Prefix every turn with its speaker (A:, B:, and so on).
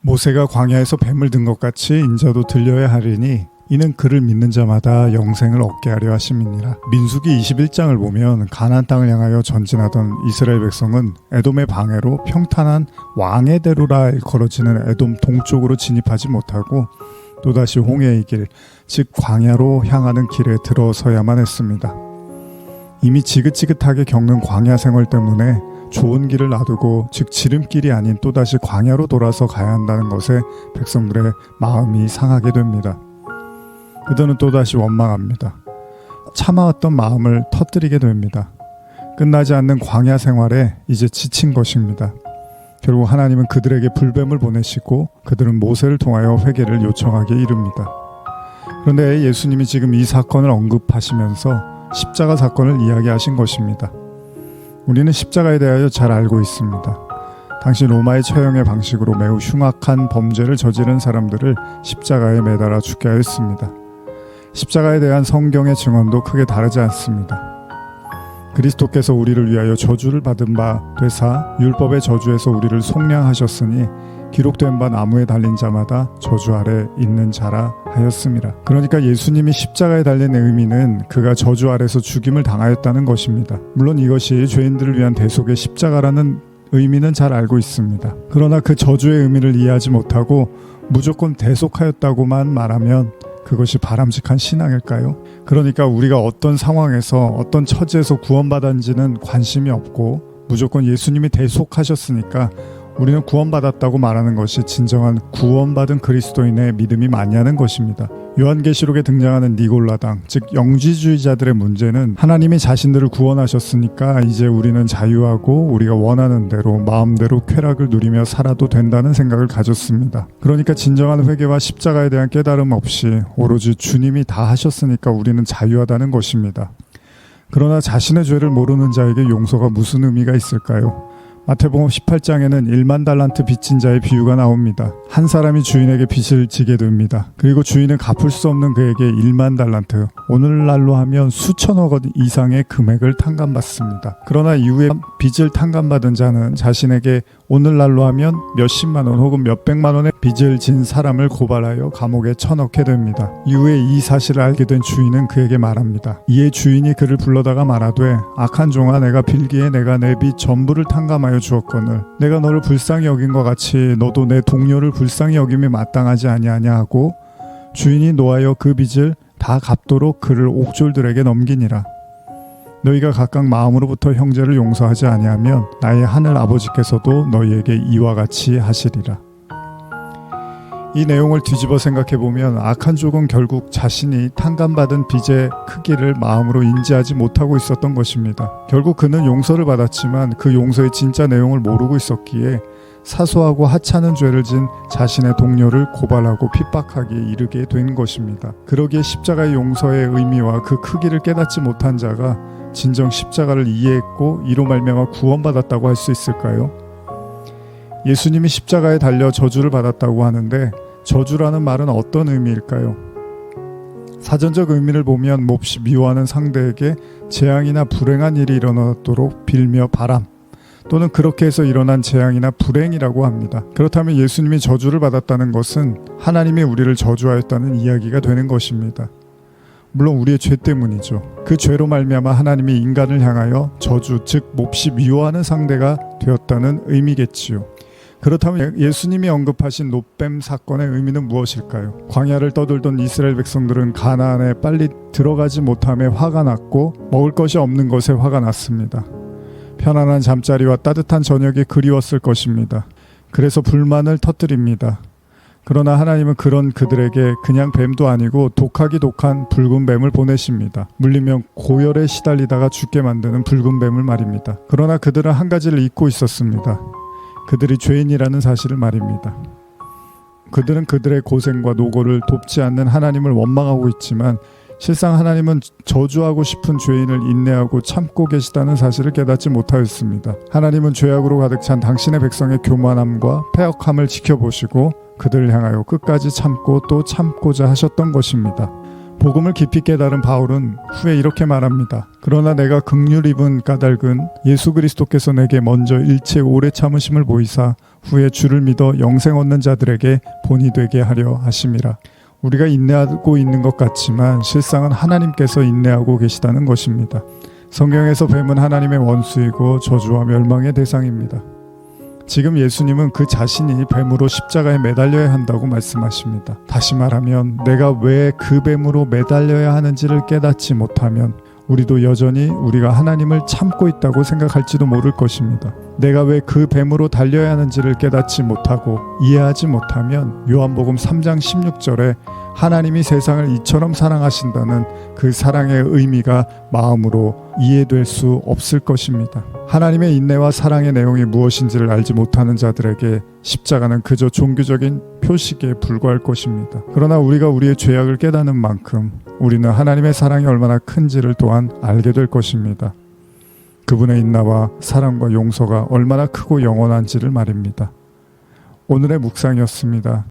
A: 모세가 광야에서 뱀을 든 것 같이 인자도 들려야 하리니 이는 그를 믿는 자마다 영생을 얻게 하려 하심이니라. 민수기 21장을 보면 가나안 땅을 향하여 전진하던 이스라엘 백성은 에돔의 방해로 평탄한 왕의 대로라 일컬어지는 에돔 동쪽으로 진입하지 못하고 또다시 홍해의 길, 즉 광야로 향하는 길에 들어서야만 했습니다. 이미 지긋지긋하게 겪는 광야 생활 때문에 좋은 길을 놔두고 즉 지름길이 아닌 또다시 광야로 돌아서 가야 한다는 것에 백성들의 마음이 상하게 됩니다. 그들은 또다시 원망합니다. 참아왔던 마음을 터뜨리게 됩니다. 끝나지 않는 광야 생활에 이제 지친 것입니다. 결국 하나님은 그들에게 불뱀을 보내시고 그들은 모세를 통하여 회개를 요청하게 이릅니다. 그런데 예수님이 지금 이 사건을 언급하시면서 십자가 사건을 이야기하신 것입니다. 우리는 십자가에 대하여 잘 알고 있습니다. 당시 로마의 처형의 방식으로 매우 흉악한 범죄를 저지른 사람들을 십자가에 매달아 죽게 하였습니다. 십자가에 대한 성경의 증언도 크게 다르지 않습니다. 그리스도께서 우리를 위하여 저주를 받은 바 되사 율법의 저주에서 우리를 속량하셨으니 기록된 바 나무에 달린 자마다 저주 아래 있는 자라 하였음이라. 그러니까 예수님이 십자가에 달린 의미는 그가 저주 아래서 죽임을 당하였다는 것입니다. 물론 이것이 죄인들을 위한 대속의 십자가라는 의미는 잘 알고 있습니다. 그러나 그 저주의 의미를 이해하지 못하고 무조건 대속하였다고만 말하면 그것이 바람직한 신앙일까요? 그러니까 우리가 어떤 상황에서 어떤 처지에서 구원받았는지는 관심이 없고 무조건 예수님이 대속하셨으니까 우리는 구원받았다고 말하는 것이 진정한 구원받은 그리스도인의 믿음이 맞냐는 것입니다. 요한계시록에 등장하는 니골라당, 즉 영지주의자들의 문제는 하나님이 자신들을 구원하셨으니까 이제 우리는 자유하고 우리가 원하는 대로 마음대로 쾌락을 누리며 살아도 된다는 생각을 가졌습니다. 그러니까 진정한 회개와 십자가에 대한 깨달음 없이 오로지 주님이 다 하셨으니까 우리는 자유하다는 것입니다. 그러나 자신의 죄를 모르는 자에게 용서가 무슨 의미가 있을까요? 마태복음 18장에는 1만 달란트 빚진 자의 비유가 나옵니다. 한 사람이 주인에게 빚을 지게 됩니다. 그리고 주인은 갚을 수 없는 그에게 1만 달란트, 오늘날로 하면 수천억 원 이상의 금액을 탕감받습니다. 그러나 이후에 빚을 탕감받은 자는 자신에게 오늘날로 하면 몇십만 원 혹은 몇백만 원의 빚을 진 사람을 고발하여 감옥에 쳐넣게 됩니다. 이후에 이 사실을 알게 된 주인은 그에게 말합니다. 이에 주인이 그를 불러다가 말하되 악한 종아, 내가 빌기에 내가 내 빚 전부를 탕감하여 주었거늘 내가 너를 불쌍히 여긴 것 같이 너도 내 동료를 불쌍히 여김이 마땅하지 아니하냐 하고 주인이 노하여 그 빚을 다 갚도록 그를 옥졸들에게 넘기니라. 너희가 각각 마음으로부터 형제를 용서하지 아니하면 나의 하늘 아버지께서도 너희에게 이와 같이 하시리라. 이 내용을 뒤집어 생각해보면 악한 족은 결국 자신이 탕감받은 빚의 크기를 마음으로 인지하지 못하고 있었던 것입니다. 결국 그는 용서를 받았지만 그 용서의 진짜 내용을 모르고 있었기에 사소하고 하찮은 죄를 진 자신의 동료를 고발하고 핍박하기에 이르게 된 것입니다. 그러기에 십자가의 용서의 의미와 그 크기를 깨닫지 못한 자가 진정 십자가를 이해했고 이로 말미암아 구원받았다고 할 수 있을까요? 예수님이 십자가에 달려 저주를 받았다고 하는데 저주라는 말은 어떤 의미일까요? 사전적 의미를 보면 몹시 미워하는 상대에게 재앙이나 불행한 일이 일어나도록 빌며 바람 또는 그렇게 해서 일어난 재앙이나 불행이라고 합니다. 그렇다면 예수님이 저주를 받았다는 것은 하나님이 우리를 저주하였다는 이야기가 되는 것입니다. 물론 우리의 죄 때문이죠. 그 죄로 말미암아 하나님이 인간을 향하여 저주, 즉 몹시 미워하는 상대가 되었다는 의미겠지요. 그렇다면 예수님이 언급하신 놋뱀 사건의 의미는 무엇일까요? 광야를 떠돌던 이스라엘 백성들은 가나안에 빨리 들어가지 못함에 화가 났고 먹을 것이 없는 것에 화가 났습니다. 편안한 잠자리와 따뜻한 저녁이 그리웠을 것입니다. 그래서 불만을 터뜨립니다. 그러나 하나님은 그런 그들에게 그냥 뱀도 아니고 독하기 독한 붉은 뱀을 보내십니다. 물리면 고열에 시달리다가 죽게 만드는 붉은 뱀을 말입니다. 그러나 그들은 한 가지를 잊고 있었습니다. 그들이 죄인이라는 사실을 말입니다. 그들은 그들의 고생과 노고를 돕지 않는 하나님을 원망하고 있지만 실상 하나님은 저주하고 싶은 죄인을 인내하고 참고 계시다는 사실을 깨닫지 못하였습니다. 하나님은 죄악으로 가득 찬 당신의 백성의 교만함과 패역함을 지켜보시고 그들을 향하여 끝까지 참고 또 참고자 하셨던 것입니다. 복음을 깊이 깨달은 바울은 후에 이렇게 말합니다. 그러나 내가 긍휼 입은 까닭은 예수 그리스도께서 내게 먼저 일체 오래 참으심을 보이사 후에 주를 믿어 영생 얻는 자들에게 본이 되게 하려 하심이라. 우리가 인내하고 있는 것 같지만 실상은 하나님께서 인내하고 계시다는 것입니다. 성경에서 뱀은 하나님의 원수이고 저주와 멸망의 대상입니다. 지금 예수님은 그 자신이 뱀으로 십자가에 매달려야 한다고 말씀하십니다. 다시 말하면 내가 왜 그 뱀으로 매달려야 하는지를 깨닫지 못하면 우리도 여전히 우리가 하나님을 참고 있다고 생각할지도 모를 것입니다. 내가 왜 그 뱀으로 달려야 하는지를 깨닫지 못하고 이해하지 못하면 요한복음 3장 16절에 하나님이 세상을 이처럼 사랑하신다는 그 사랑의 의미가 마음으로 이해될 수 없을 것입니다. 하나님의 인내와 사랑의 내용이 무엇인지를 알지 못하는 자들에게 십자가는 그저 종교적인 표식에 불과할 것입니다. 그러나 우리가 우리의 죄악을 깨닫는 만큼 우리는 하나님의 사랑이 얼마나 큰지를 또한 알게 될 것입니다. 그분의 인내와 사랑과 용서가 얼마나 크고 영원한지를 말입니다. 오늘의 묵상이었습니다.